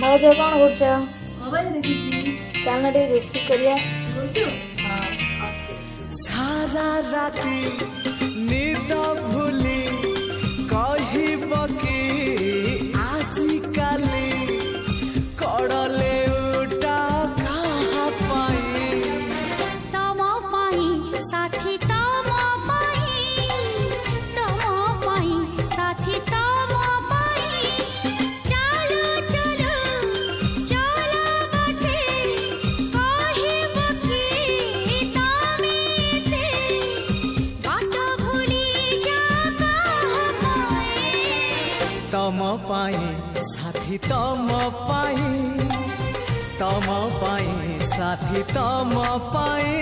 भाउज कौन करुछ? मोबाइल देखी चलना टे गुपचुप करिया। सारा राती निद भूली कहब कि आजी काली कड़ले उठा कहा पाई तम पाई साथी तम पाई साथी तम पाई चलो चलो चलो बाटे कहब कि तमेते बाट भूली जा कहा पाए तम पाई साथी तम पाई साथी तम पाई